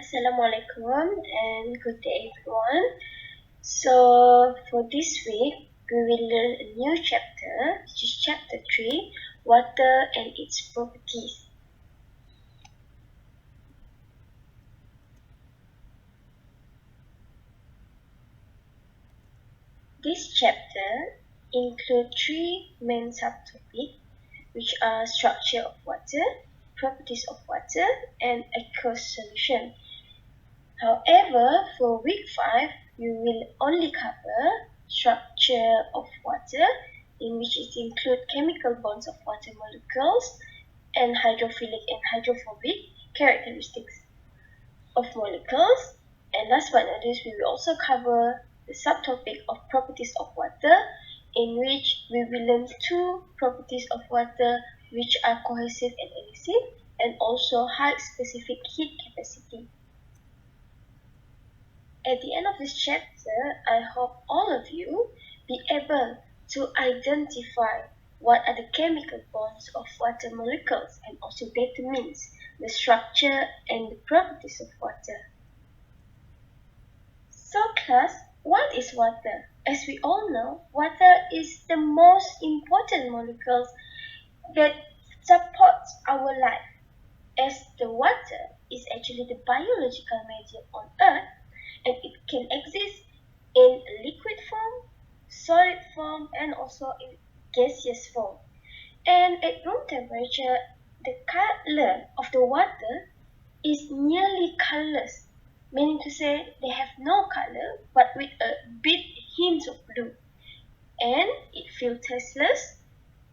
Assalamualaikum and good day everyone. So for this week we will learn a new chapter, which is chapter 3, water and its properties. This chapter includes 3 main subtopics, which are structure of water, properties of water, and aqueous solution. However, for week 5, we will only cover structure of water, in which it includes chemical bonds of water molecules and hydrophilic and hydrophobic characteristics of molecules. And last but not least, we will also cover the subtopic of properties of water, in which we will learn 2 properties of water, which are cohesive and adhesive, and also high specific heat capacity. At the end of this chapter, I hope all of you be able to identify what are the chemical bonds of water molecules and also determines the structure and the properties of water. So class, what is water? As we all know, water is the most important molecules that supports our life, as the water is actually the biological medium on Earth, and it can exist in liquid form, solid form, and also in gaseous form. And at room temperature, the color of the water is nearly colorless, meaning to say they have no color but with a bit hint of blue. And it feels tasteless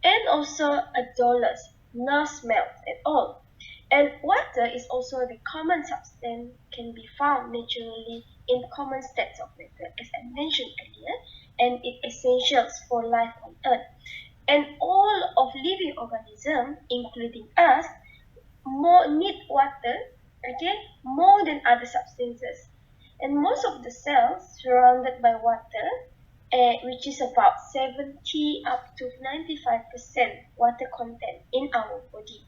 and also odorless, no smell at all. And water is also the common substance can be found naturally in common states of matter, as I mentioned earlier, and it essentials for life on Earth. And all of living organisms, including us, more need water, more than other substances. And most of the cells surrounded by water, which is about 70 up to 95% water content in our body.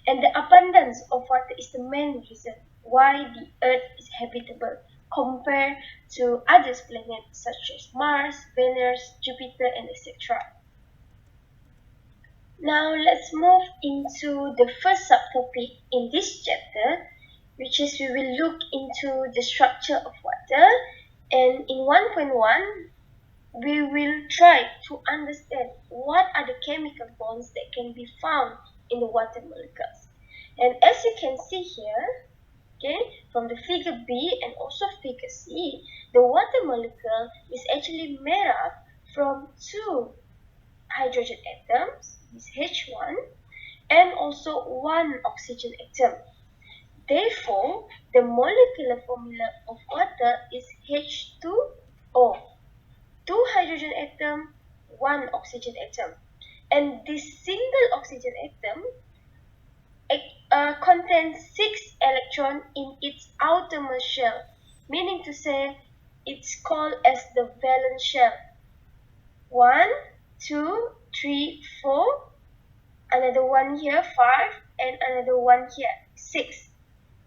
And the abundance of water is the main reason why the Earth is habitable compared to other planets such as Mars, Venus, Jupiter, and etc. Now let's move into the first subtopic in this chapter, which is we will look into the structure of water, and in 1.1 we will try to understand what are the chemical bonds that can be found in the water molecules. And as you can see here, from the figure B and also figure C, the water molecule is actually made up from 2 hydrogen atoms, this H1, and also 1 oxygen atom. Therefore, the molecular formula of water is H2O. 2 hydrogen atom, 1 oxygen atom. And this single oxygen atom contains 6 electrons in its outermost shell, meaning to say it's called as the valence shell. 1, 2, 3, 4, another one here, 5, and another one here, 6.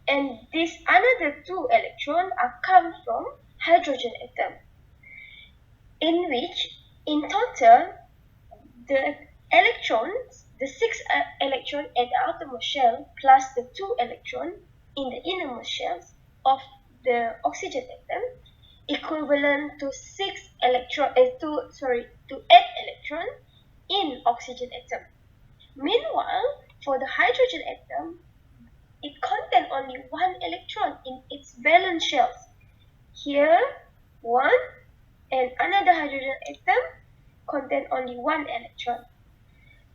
And these another 2 electrons are come from hydrogen atom, in which in total the electrons, the 6 electrons at the outermost shell plus the 2 electrons in the innermost shells of the oxygen atom equivalent to 6 electron, to 8 electrons in oxygen atom. Meanwhile, for the hydrogen atom, it contains only 1 electron in its valence shells. Here, 1, and another hydrogen atom contain only 1 electron.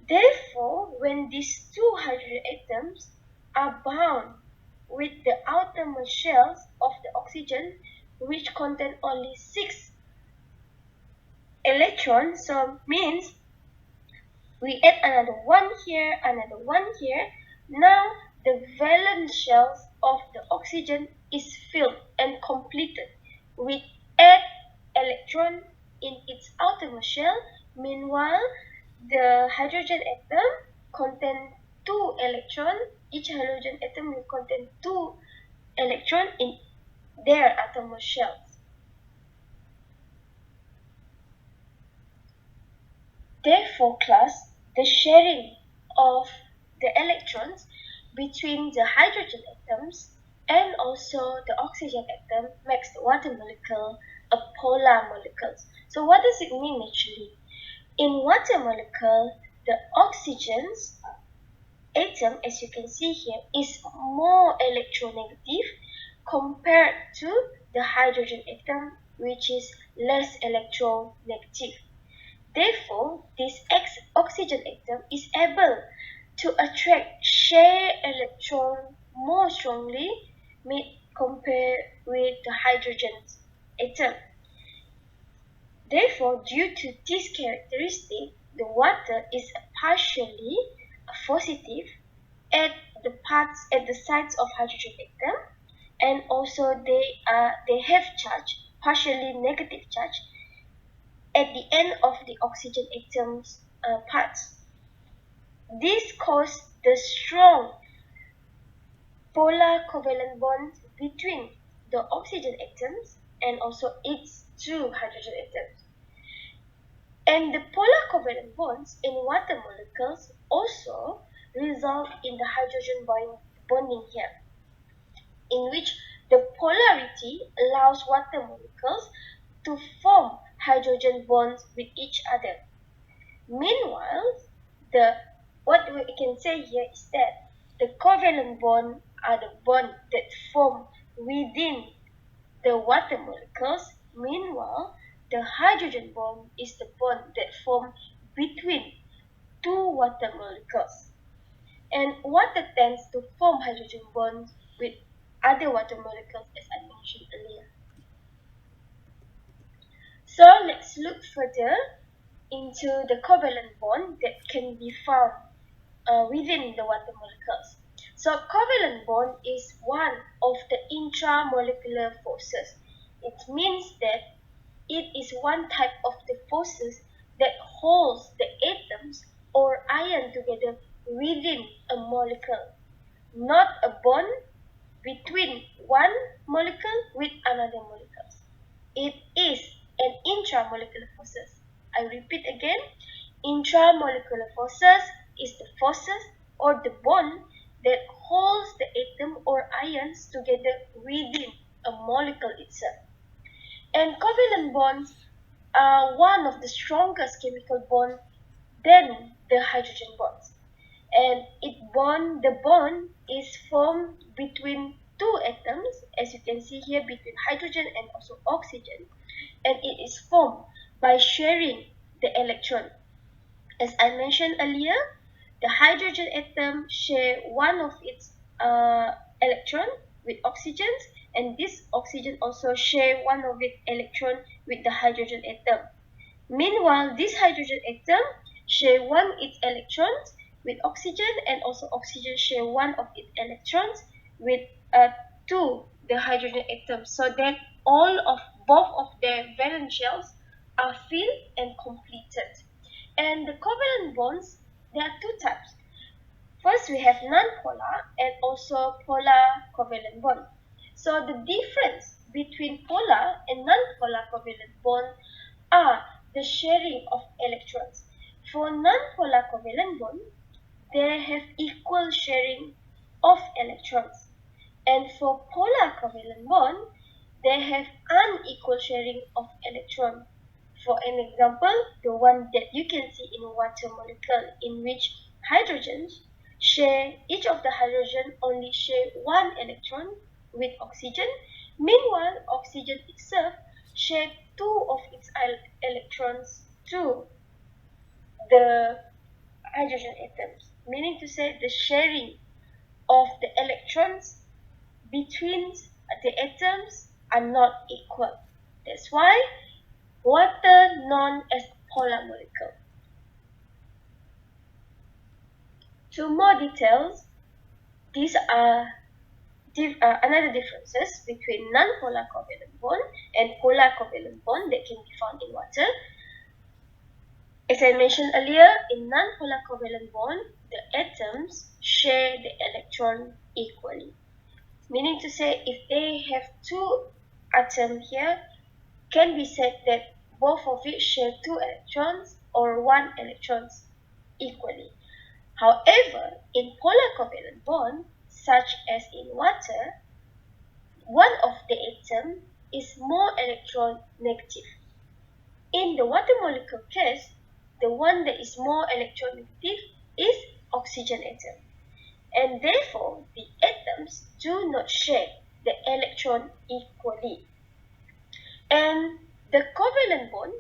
Therefore, when these 2 hydrogen atoms are bound with the outermost shells of the oxygen, which contain only 6 electrons, so means we add another 1 here, another 1 here. Now the valence shells of the oxygen is filled and completed with 8 electrons in its outermost shell. Meanwhile, the hydrogen atom contains 2 electrons. Each hydrogen atom will contain 2 electron in their atomos shells. Therefore, class, the sharing of the electrons between the hydrogen atoms and also the oxygen atom makes the water molecule a polar molecule. So what does it mean actually? In water molecule, the oxygen's atom, as you can see here, is more electronegative compared to the hydrogen atom, which is less electronegative. Therefore, this oxygen atom is able to attract share electron more strongly compared with the hydrogen atom. Therefore, due to this characteristic, the water is partially positive at the sides of hydrogen atom, and also they have charge, partially negative charge, at the end of the oxygen atom's parts. This causes the strong polar covalent bond between the oxygen atoms and also its two hydrogen atoms. And the polar covalent bonds in water molecules also result in the hydrogen bonding here, in which the polarity allows water molecules to form hydrogen bonds with each other. Meanwhile, what we can say here is that the covalent bond are the bond that form within the water molecules. Meanwhile, the hydrogen bond is the bond that form between two water molecules. And water tends to form hydrogen bonds with other water molecules, as I mentioned earlier. So let's look further into the covalent bond that can be found within the water molecules. So covalent bond is one of the intramolecular forces. It means that it is one type of the forces that holds the atoms or ion together within a molecule, not a bond between one molecule with another molecule. It is an intramolecular forces. I repeat again, intramolecular forces is the forces or the bond that holds the atom or ions together within a molecule itself. And covalent bonds are one of the strongest chemical bonds than the hydrogen bonds. And the bond is formed between two atoms, as you can see here, between hydrogen and also oxygen, and it is formed by sharing the electron. As I mentioned earlier, the hydrogen atom share one of its electron with oxygen, and this oxygen also share one of its electron with the hydrogen atom. Meanwhile, this hydrogen atom share one its electrons with oxygen, and also oxygen share one of its electrons with the hydrogen atoms, so that both of their valence shells are filled and completed. And the covalent bonds, there are two types. First, we have non-polar and also polar covalent bond. So the difference between polar and non-polar covalent bond are the sharing of electrons. For non-polar covalent bond, they have equal sharing of electrons. And for polar covalent bond, they have unequal sharing of electrons. For an example, the one that you can see in a water molecule, in which hydrogens each of the hydrogen only share one electron with oxygen. Meanwhile, oxygen itself share two of its electrons to the hydrogen atoms, meaning to say the sharing of the electrons between the atoms are not equal. That's why water known as polar molecule. To more details, these are another differences between non-polar covalent bond and polar covalent bond that can be found in water. As I mentioned earlier, in non-polar covalent bond, the atoms share the electron equally. Meaning to say, if they have two atoms here, can be said that both of it share two electrons or one electrons equally. However, in polar covalent bond, such as in water, one of the atoms is more electronegative. In the water molecule case, the one that is more electronegative is oxygen atom, and therefore the atoms do not share the electron equally. And the covalent bond,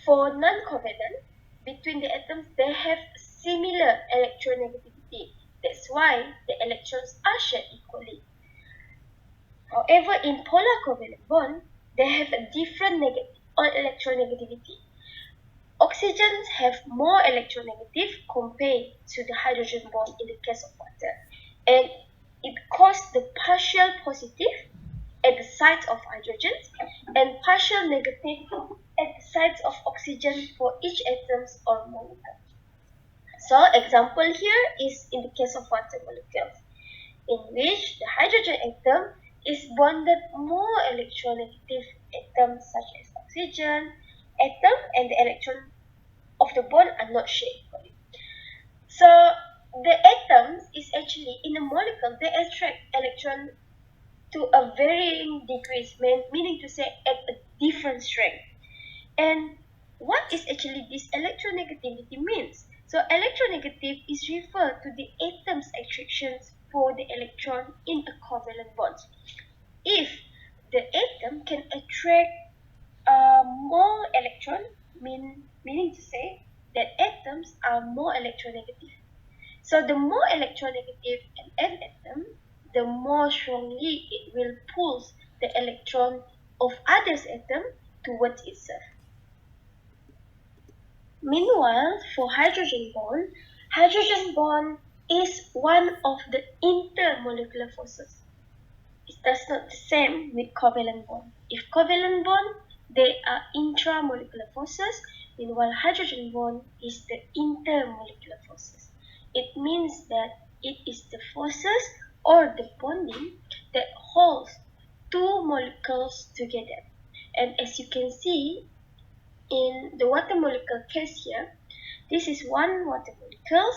for non-covalent, between the atoms, they have similar electronegativity. That's why the electrons are shared equally. However, in polar covalent bond, they have a different negative or electronegativity. Oxygens have more electronegative compared to the hydrogen bond in the case of water, and it causes the partial positive at the sites of hydrogens and partial negative at the sites of oxygen for each atoms or molecule. So, example here is in the case of water molecules, in which the hydrogen atom is bonded more electronegative atoms such as oxygen atom, and the electron of the bond are not shared equally. So the atoms is actually in a molecule, they attract electron to a varying degrees, meaning to say at a different strength. And what is actually this electronegativity means? So electronegative is referred to the atom's attractions for the electron in a covalent bond. If the atom can attract more electron, meaning to say that atoms are more electronegative. So the more electronegative an atom, the more strongly it will pull the electron of others atom towards itself. Meanwhile, for hydrogen bond is one of the intermolecular forces. It does not the same with covalent bond. If covalent bond, they are intramolecular forces, meanwhile hydrogen bond is the intermolecular forces. It means that it is the forces or the bonding that holds two molecules together. And as you can see in the water molecule case here, this is one water molecule,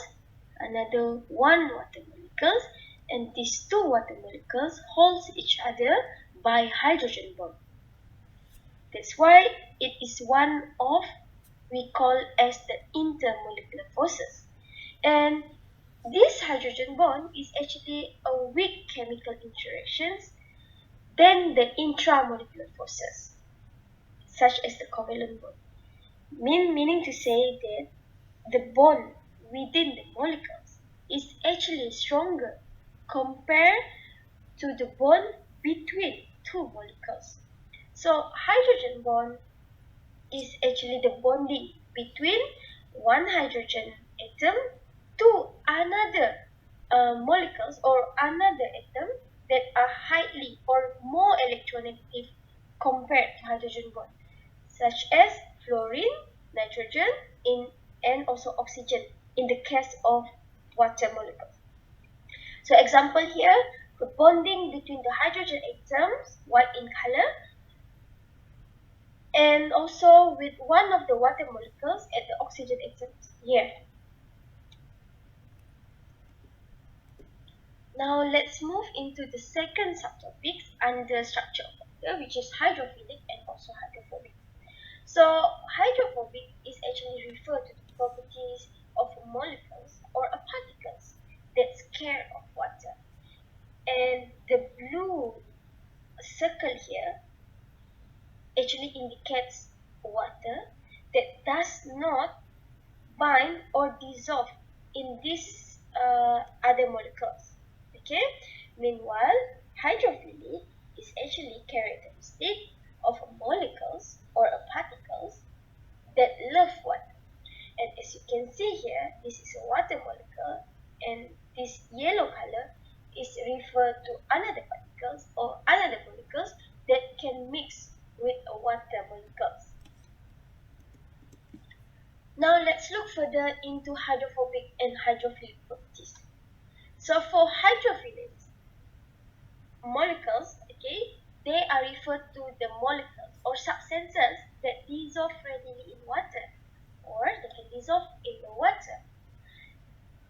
another one water molecule, and these two water molecules hold each other by hydrogen bond. That's why it is one of we call as the intermolecular forces. And this hydrogen bond is actually a weak chemical interactions than the intramolecular forces, such as the covalent bond. Meaning to say that the bond within the molecules is actually stronger compared to the bond between two molecules. So hydrogen bond is actually the bonding between one hydrogen atom to another molecules or another atom that are highly or more electronegative compared to hydrogen bond, such as fluorine, nitrogen, and also oxygen in the case of water molecules. So example here, the bonding between the hydrogen atoms, white in color, and also with one of the water molecules at the oxygen atoms here. Now let's move into the second subtopic under structure of water, which is hydrophilic and also hydrophobic. So hydrophobic is actually referred to the properties of molecules or particles that scare of water. And the blue circle here actually indicates water that does not bind or dissolve in these other molecules. Okay. Meanwhile, hydrophilic is actually characteristic of molecules or particles that love water. And as you can see here, this is a water molecule, and this yellow color is referred to another particles or another molecules that can mix with a water molecules. Now let's look further into hydrophobic and hydrophilic properties. So for hydrophilics, the molecules or substances that dissolve readily in water, or they can dissolve in the water.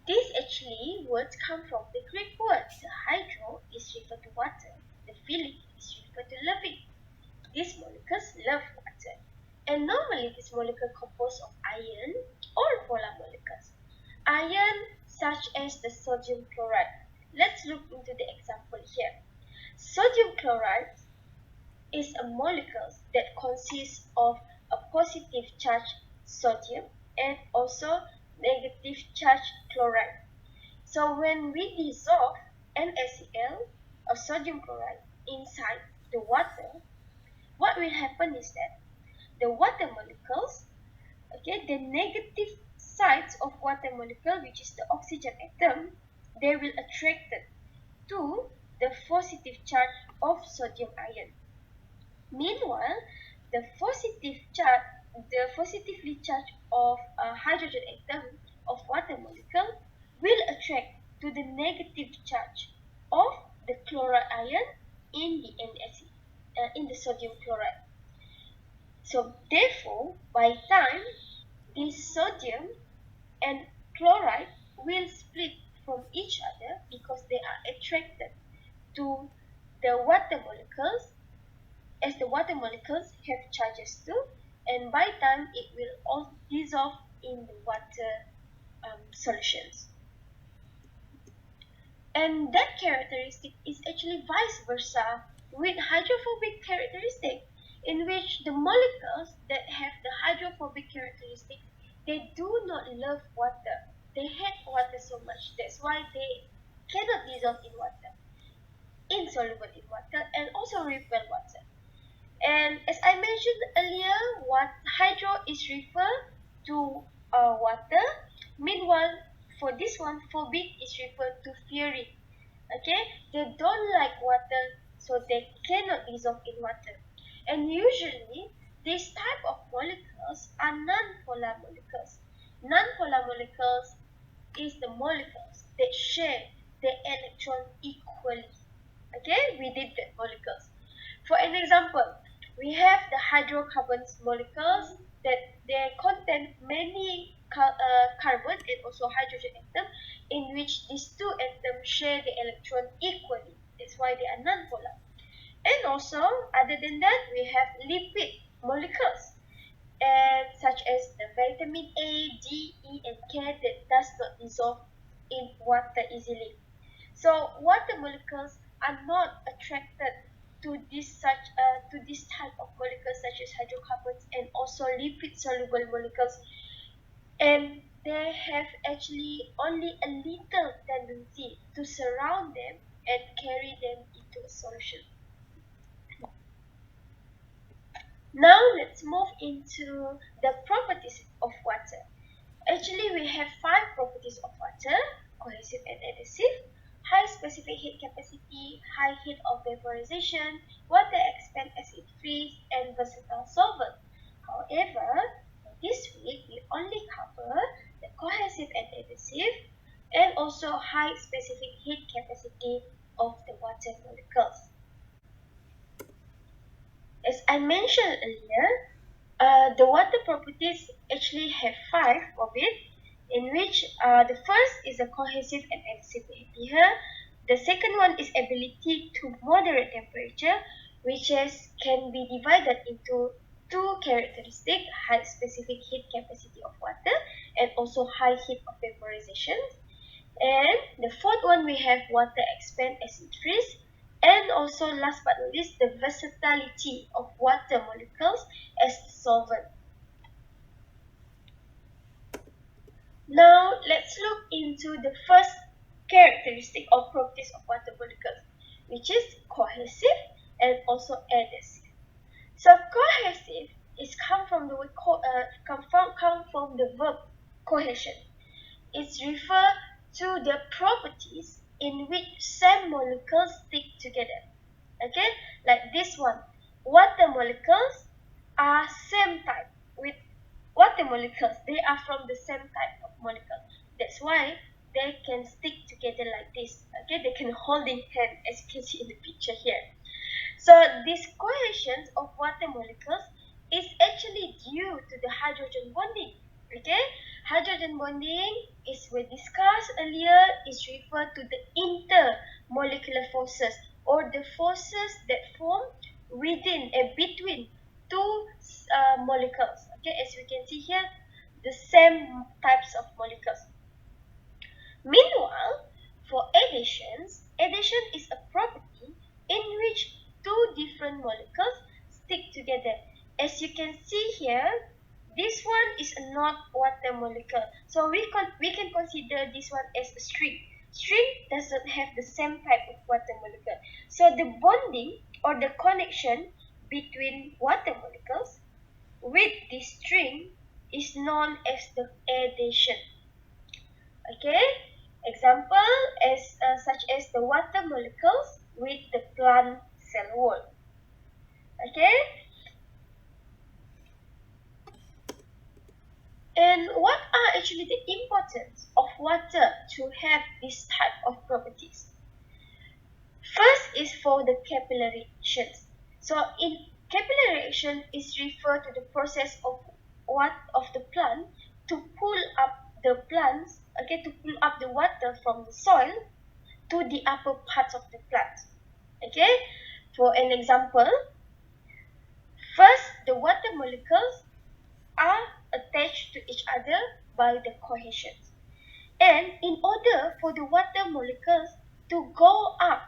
These actually words come from the Greek words. The hydro is referred to water, the philic is referred to loving. These molecules love water, and normally this molecule composed of iron or polar molecules. Iron such as the sodium chloride. Let's look into the example here. Sodium chloride is a molecule that consists of a positive charge sodium and also negative charge chloride. So when we dissolve NaCl or sodium chloride inside the water, what will happen is that the water molecules, okay, the negative sides of water molecule, which is the oxygen atom, they will attract to the positive charge of sodium ion. Meanwhile, the positively charged of a hydrogen atom of water molecule will attract to the negative charge of the chloride ion in the in the sodium chloride. So therefore, by time this sodium and chloride will split from each other because they are attracted to the water molecules, as the water molecules have charges too, and by time it will all dissolve in the water solutions. And that characteristic is actually vice versa with hydrophobic characteristic, in which the molecules that have the hydrophobic characteristic, they do not love water. They hate water so much. That's why they cannot dissolve in water, insoluble in water, and also repel water. And as I mentioned earlier, what hydro is referred to water. Meanwhile, for this one, phobic is referred to fearing. Okay, they don't like water, so they cannot dissolve in water. And usually, this type of molecules are non-polar molecules. Non-polar molecules is the molecules that share the electron equally. Okay, within the molecules. For an example, we have the hydrocarbons molecules that they contain many carbon and also hydrogen atom, in which these two atoms share the electron equally. That's why they are non-polar. And also, other than that, we have lipid molecules, and such as the vitamin A, D, E, and K that does not dissolve in water easily. So water molecules are not attracted to this type of molecules such as hydrocarbons and also lipid soluble molecules, and they have actually only a little tendency to surround them and carry them into a solution. Now let's move into the properties of water. Actually, we have 5 properties of water: cohesive and adhesive, high specific heat capacity, high heat of vaporization, water expands as it freezes, and versatile solvent. However, this week we only cover the cohesive and adhesive and also high specific heat capacity of the water molecules. As I mentioned earlier, the water properties actually have 5 of it, in which the first is a cohesive and adhesive behavior. The second one is ability to moderate temperature, which can be divided into 2 characteristics: high specific heat capacity of water and also high heat of vaporization. And the fourth one, we have water expand as it freezes. And also, last but not least, the versatility of water molecules as solvent. Now, let's look into the first characteristic or properties of water molecules, which is cohesive and also adhesive. So, cohesive is come from the verb cohesion. It's referred to the properties in which same molecules stick together. Okay, like this one. Water molecules are same type with water molecules. They are from the same type of molecule. That's why they can stick together like this. Okay, they can hold in hand, as you can see in the picture here. So this cohesion of water molecules is actually due to the hydrogen bonding. Okay, hydrogen bonding is we discussed earlier is referred to the intermolecular forces or the forces that form within and between two molecules. Okay, as we can see here, the same types of molecules. Meanwhile, for adhesion is a property in which two different molecules stick together. As you can see here, this one is not water molecule. So we can consider this one as a string. String doesn't have the same type of water molecule. So the bonding or the connection between water molecules with this string is known as the adhesion. Okay, example as such as the water molecules with the plant cell wall. Okay, and what are actually the importance of water to have this type of properties? First is for the capillary actions. So in capillary action is referred to the process of the plant to pull up the plants, okay, to pull up the water from the soil to the upper parts of the plant. Okay, for an example, first the water molecules are attached to each other by the cohesion. And in order for the water molecules to go up,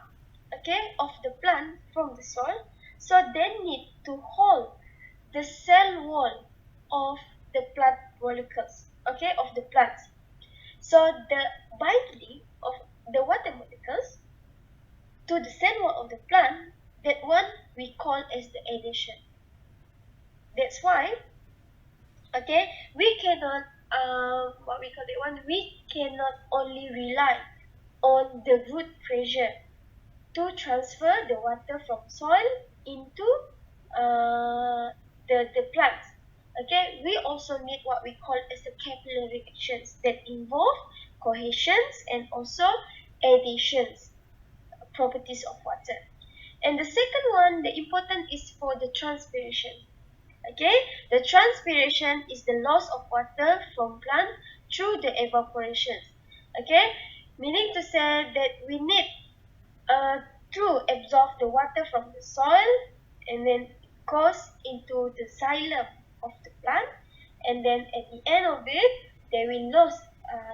okay, of the plant from the soil, so they need to hold the cell wall of the plant molecules, okay, of the plants. So the binding of the water molecules to the cell wall of the plant, that one we call as the adhesion. That's why, okay, we cannot, what we call that one, we cannot only rely on the root pressure to transfer the water from soil into the plants. Okay, we also need what we call as the capillary actions that involve cohesions and also adhesions properties of water. And the second one, the important is for the transpiration. Okay, the transpiration is the loss of water from plant through the evaporation. Okay, meaning to say that we need uh, to absorb the water from the soil and then goes into the xylem of the plant, and then at the end of it they will lose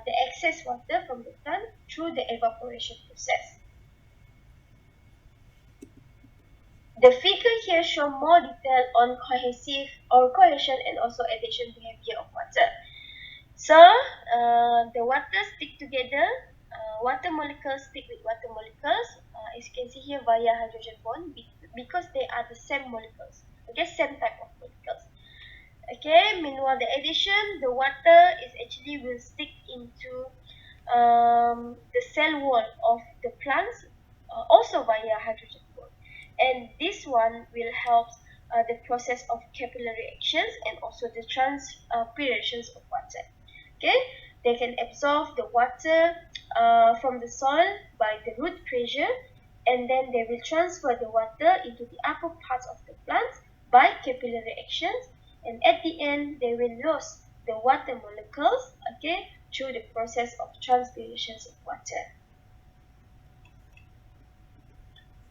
the excess water from the plant through the evaporation process. The figure here shows more detail on cohesive or cohesion and also adhesion behavior of water. So the water stick together, water molecules stick with water molecules, as you can see here via hydrogen bond because they are the same molecules, okay, same type of molecules. Okay, meanwhile the adhesion, the water is actually will stick into the cell wall of the plants also via hydrogen bond, and this one will help the process of capillary actions and also the transpirations of water. Okay, they can absorb the water from the soil by the root pressure, and then they will transfer the water into the upper parts of the plant by capillary actions, and at the end they will lose the water molecules, okay, through the process of transpirations of water.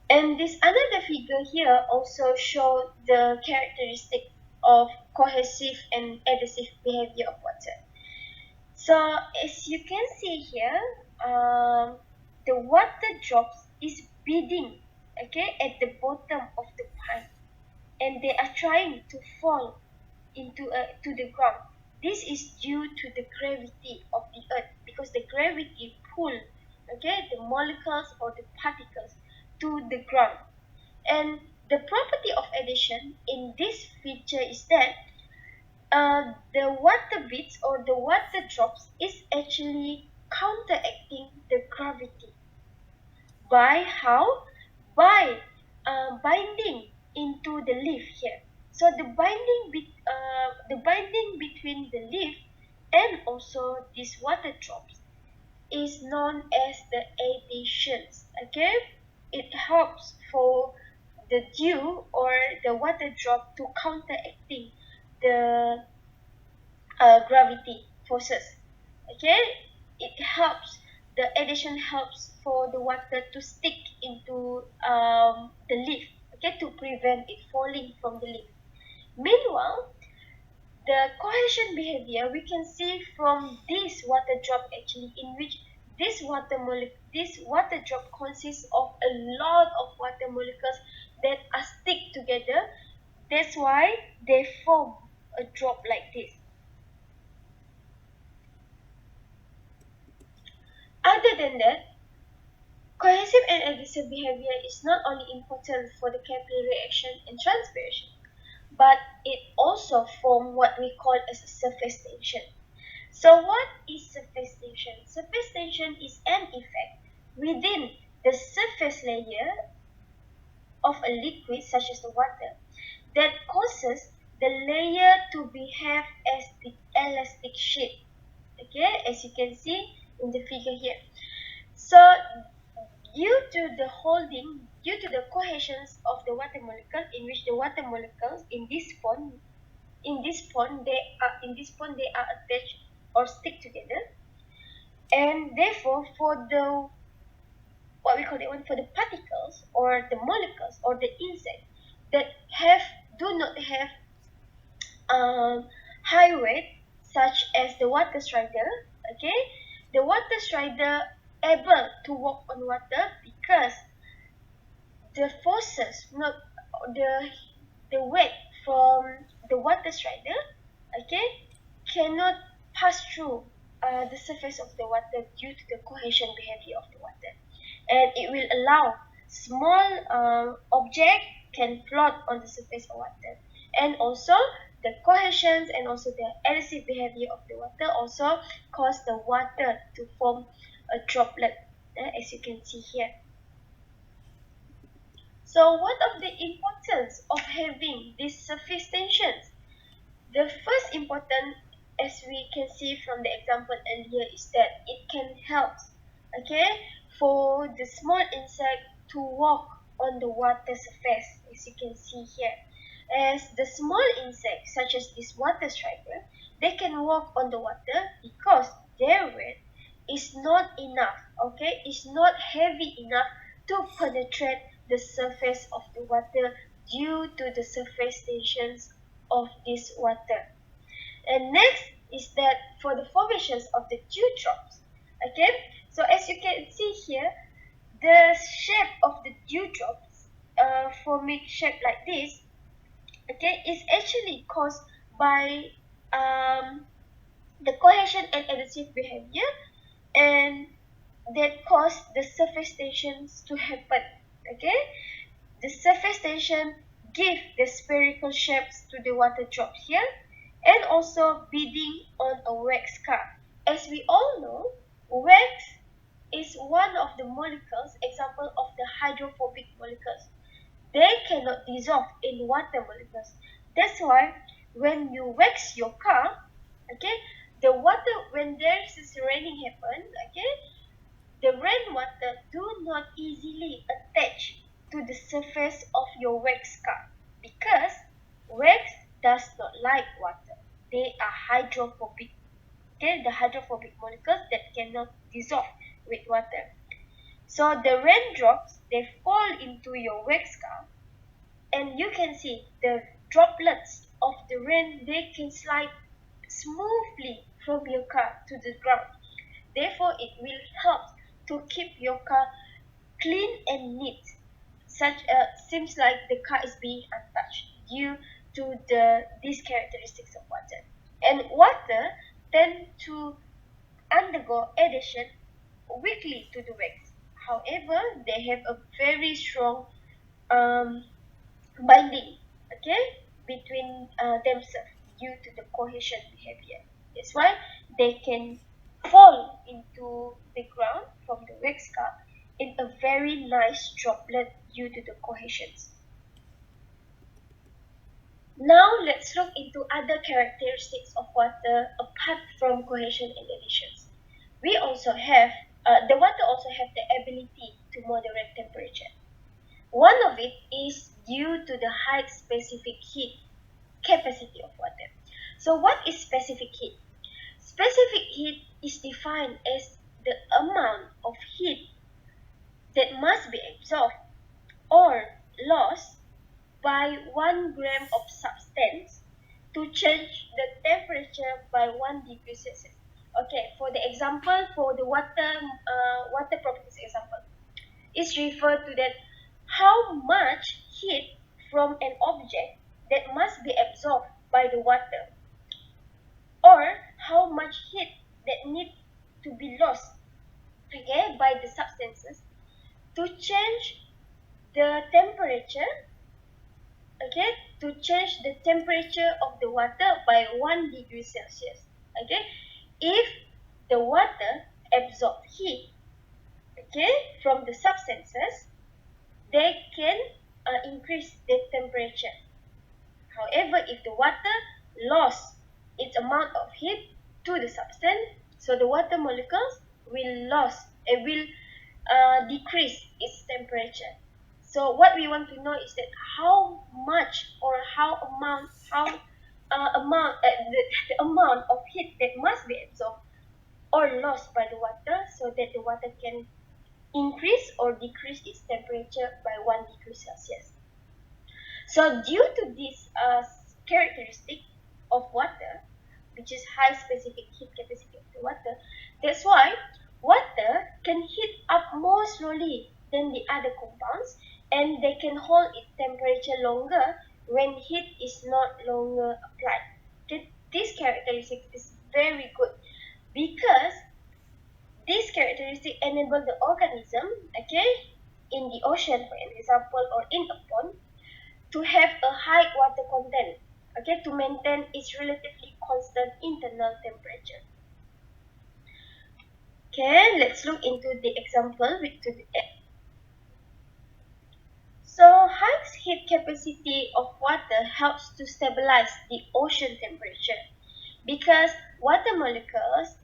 And this another figure here also shows the characteristic of cohesive and adhesive behavior of water. So as you can see here, the water drops is beating, okay, at the bottom of the pipe, and they are trying to fall into to the ground. This is due to the gravity of the earth because the gravity pull, okay, the molecules or the particles to the ground. And the property of adhesion in this feature is that the water beads or the water drops is actually counteracting the gravity. By how? By binding into the leaf here. So the binding between the leaf and also these water drops is known as the adhesions. Okay, it helps for the the dew or the water drop to counteracting the gravity forces. Okay, it helps. The adhesion helps for the water to stick into the leaf. Okay, to prevent it falling from the leaf. Meanwhile, the cohesion behavior we can see from this water drop actually, in which this water drop consists of a lot of water molecules that are stick together. That's why they form a drop like this. Other than that, cohesive and adhesive behavior is not only important for the capillary reaction and transpiration, but it also forms what we call as a surface tension. So what is surface tension? Surface tension is an effect within the surface layer of a liquid such as the water that causes the layer to behave as the elastic shape. Okay, as you can see in the figure here. So due to the cohesions of the water molecule, in which the water molecules in this pond they are attached or stick together, and therefore for the what we call that one, for the particles or the molecules or the insect that have do not have high weight, such as the water strider. Okay, the water strider able to walk on water because the forces, not the the weight from the water strider, okay, cannot pass through the surface of the water due to the cohesion behavior of the water, and it will allow small object can float on the surface of water, and also the cohesions and also the adhesive behavior of the water also cause the water to form a droplet, as you can see here. So what of the importance of having these surface tensions? The first important, as we can see from the example earlier, is that it can help, okay, for the small insect to walk on the water surface, as you can see here. As the small insects, such as this water strider, they can walk on the water because their weight is not enough, okay, is not heavy enough to penetrate the surface of the water due to the surface tensions of this water. And next is that for the formations of the dewdrops, okay, so as you can see here, the shape of the dewdrops forming shape like this, okay, is actually caused by um, the cohesion and adhesive behavior, and that cause the surface tensions to happen. Okay, the surface tension give the spherical shapes to the water drops here, and also beading on a wax scar. As we all know, wax is one of the molecules, example of the hydrophobic molecules. They cannot dissolve in water molecules. That's why when you wax your car, okay, the water, when there is raining happen, okay, the rainwater do not easily attach to the surface of your wax car because wax does not like water. They are hydrophobic. Okay, the hydrophobic molecules that cannot dissolve with water. So the raindrops they fall into your wax car, and you can see the droplets of the rain, they can slide smoothly from your car to the ground. Therefore, it will help to keep your car clean and neat. Seems like the car is being untouched due to these characteristics of water. And water tend to undergo adhesion weakly to the wax. However, they have a very strong um, binding, okay, between themselves due to the cohesion behavior. That's why they can fall into the ground from the wax cup in a very nice droplet due to the cohesions. Now let's look into other characteristics of water apart from cohesion and adhesions. We also have the water also have the ability to moderate temperature. One of it is due to the high specific heat capacity of water. So what is specific heat? Specific heat is defined as the amount of heat that must be absorbed or lost by 1 gram of substance to change the temperature by 1 degree Celsius. Okay, for the example, for the water properties example, is referred to that how much heat from an object that must be absorbed by the water, or how much heat that need to be lost, okay, by the substances to change the temperature, okay, to change the temperature of the water by 1 degree Celsius. Okay, if the water absorb heat, okay, from the substances, they can increase the temperature. However, if the water lost its amount of heat to the substance, so the water molecules will decrease its temperature. So what we want to know is that how much or the amount of heat that must be absorbed or lost by the water, so that the water can increase or decrease its temperature by 1 degree Celsius. So due to this characteristic of water, which is high specific heat capacity of the water, that's why water can heat up more slowly than the other compounds, and they can hold its temperature longer when heat is not longer applied. Okay? This characteristic is very good because this characteristic enable the organism, okay, in the ocean, for example, or in a pond, to have a high water content, okay, to maintain its relatively constant internal temperature. Okay, let's look into the example with to the end. So high heat capacity of water helps to stabilize the ocean temperature because water molecules,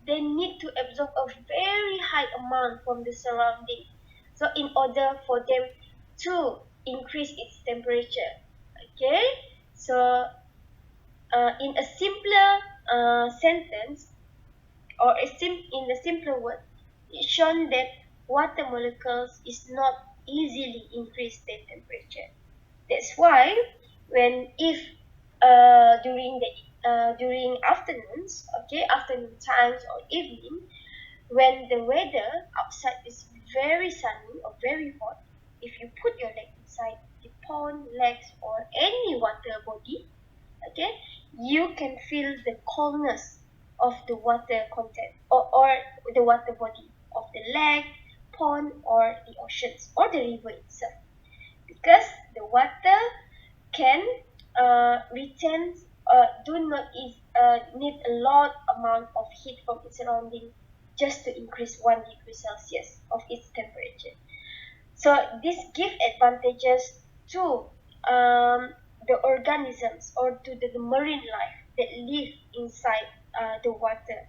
they need to absorb a very high amount from the surrounding. So in order for them to increase its temperature, okay, so in a simpler sentence, or in a simpler word, it's shown that water molecules is not easily increase their temperature. That's why when if during afternoons, okay, afternoon times or evening, when the weather outside is very sunny or very hot, if you put your leg inside the pond, lakes, or any water body, okay, you can feel the coldness of the water content, or the water body of the lake, pond, or the oceans, or the river itself, because the water can retain do not need a lot amount of heat from its surrounding just to increase 1 degree Celsius of its temperature. So this give advantages to the organisms or to the marine life that live inside the water,